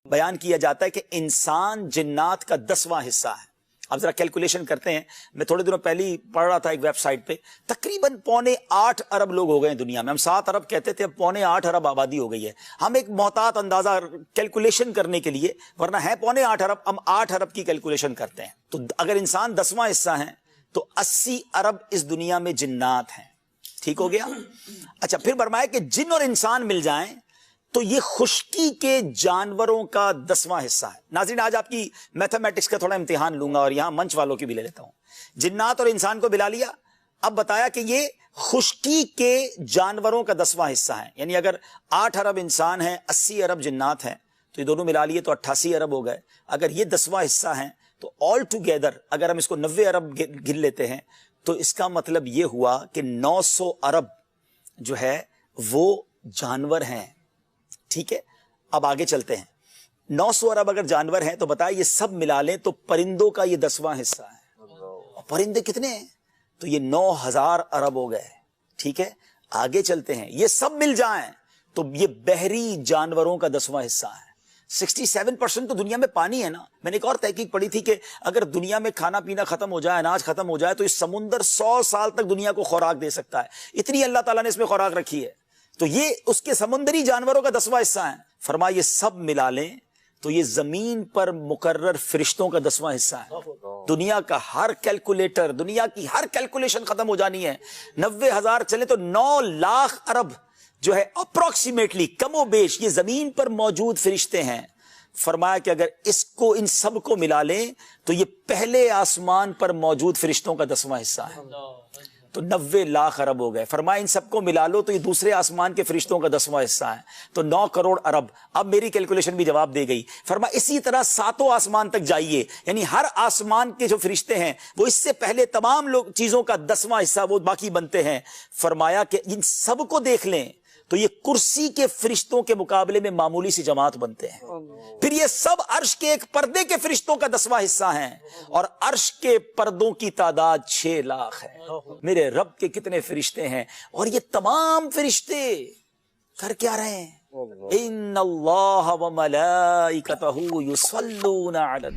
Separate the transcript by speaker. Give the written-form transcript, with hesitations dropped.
Speaker 1: بیان کیا جاتا ہے کہ انسان جنات کا 10واں حصہ ہے. اب ذرا کیلکولیشن کرتے ہیں. میں تھوڑے دنوں پہلے ہی پڑھ رہا تھا ایک ویب سائٹ پہ, تقریباً 7.25 ارب لوگ ہو گئے ہیں دنیا میں. ہم 7 ارب کہتے تھے, اب 7.25 ارب آبادی ہو گئی ہے. ہم ایک محتاط اندازہ کیلکولیشن کرنے کے لیے, ورنہ ہے 7.25 ارب, ہم 8 ارب کی کیلکولیشن کرتے ہیں. تو اگر انسان 10واں حصہ ہیں تو 80 ارب اس دنیا میں جنات ہیں. ٹھیک ہو گیا. اچھا, پھر فرمایا کہ جن اور انسان مل جائیں تو یہ خشکی کے جانوروں کا 10واں حصہ ہے. ناظرین, آج آپ کی میتھمیٹکس کا تھوڑا امتحان لوں گا اور یہاں منچ والوں کی بھی لے لیتا ہوں. جنات اور انسان کو ملا لیا, اب بتایا کہ یہ خشکی کے جانوروں کا 10واں حصہ ہے. یعنی اگر 8 ارب انسان ہیں, 80 ارب جنات ہیں, تو یہ دونوں ملا لیے تو 88 ارب ہو گئے. اگر یہ 10واں حصہ ہیں تو آل ٹوگیدر اگر ہم اس کو 90 ارب گر لیتے ہیں تو اس کا مطلب یہ ہوا کہ 900 ارب جو ہے وہ جانور ہیں. ٹھیک ہے, اب آگے چلتے ہیں. 900 ارب اگر جانور ہیں تو بتائیں یہ سب ملا لیں تو پرندوں کا یہ 10واں حصہ ہے. اور پرندے کتنے ہیں؟ تو یہ 9000 ارب ہو گئے. ٹھیک ہے, آگے چلتے ہیں. یہ سب مل جائیں تو یہ بحری جانوروں کا 10واں حصہ ہے. 67% تو دنیا میں پانی ہے نا. میں نے ایک اور تحقیق پڑھی تھی کہ اگر دنیا میں کھانا پینا ختم ہو جائے, اناج ختم ہو جائے, تو اس سمندر 100 سال تک دنیا کو خوراک دے سکتا ہے. اتنی اللہ تعالیٰ نے اس میں خوراک رکھی ہے. تو یہ اس کے سمندری جانوروں کا 10واں حصہ ہے. فرمایا یہ سب ملا لیں تو یہ زمین پر مقرر فرشتوں کا 10واں حصہ ہے. دنیا کا ہر کیلکولیٹر, دنیا کی ہر کیلکولیشن ختم ہو جانی ہے. 90,000 چلے تو 9 لاکھ ارب جو ہے اپروکسیمیٹلی, کم و بیش, یہ زمین پر موجود فرشتے ہیں. فرمایا کہ اگر اس کو, ان سب کو ملا لیں تو یہ پہلے آسمان پر موجود فرشتوں کا 10واں حصہ ہے. تو 90 لاکھ ارب ہو گئے. فرمایا ان سب کو ملا لو تو یہ دوسرے آسمان کے فرشتوں کا 10واں حصہ ہے, تو 9 کروڑ ارب. اب میری کیلکولیشن بھی جواب دے گئی. فرمایا اسی طرح 7 آسمان تک جائیے, یعنی ہر آسمان کے جو فرشتے ہیں وہ اس سے پہلے تمام لوگ چیزوں کا 10واں حصہ وہ باقی بنتے ہیں. فرمایا کہ ان سب کو دیکھ لیں تو یہ کرسی کے فرشتوں کے مقابلے میں معمولی سی جماعت بنتے ہیں. پھر یہ سب عرش کے ایک پردے کے فرشتوں کا 10واں حصہ ہیں, اور عرش کے پردوں کی تعداد 6 لاکھ ہے. میرے رب کے کتنے فرشتے ہیں, اور یہ تمام فرشتے کر کیا رہے ہیں؟ ان اللہ و ملائکتہ یصلون علی